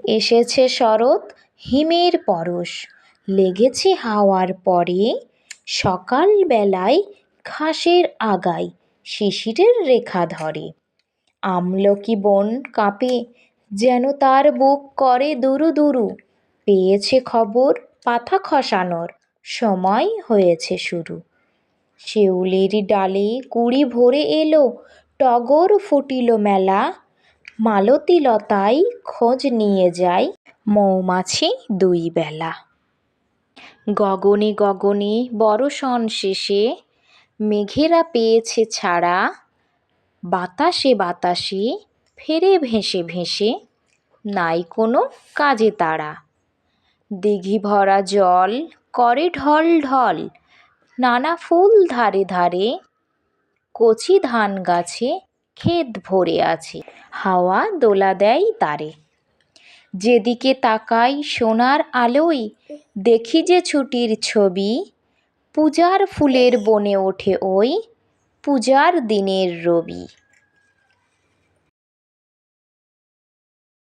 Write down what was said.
এসেছে শরৎ, হিমের পরশ লেগেছে হাওয়ার পরে, সকাল বেলায় ঘাসের আগায় শিশিরের রেখা ধরে। আমলকি বন কাঁপে, যেন তার বুক করে দুরু দুরু, পেয়েছে খবর পাতা খসানোর, সময় হয়েছে শুরু। শিউলির ডালে কুড়ি ভরে এলো, টগর ফুটিল মেলা, মালতী লতায় খোঁজ নিয়ে যায় মৌমাছি দুই বেলা। গগনে গগনে বরষণ শেষে মেঘেরা পেয়েছে ছাড়া, বাতাসে বাতাসে ফেরে ভেসে ভেসে, নাই কোনো কাজে তারা। দিঘি ভরা জল করে ঢল ঢল, নানা ফুল ধারে ধারে, কচি ধান গাছে ক্ষেত ভরে আছে, হাওয়া দোলা দেয় তারে। যেদিকে তাকাই সোনার আলোয়, দেখি যে ছুটির ছবি, পূজার ফুলের বনে ওঠে ওই, পূজার দিনের রবি।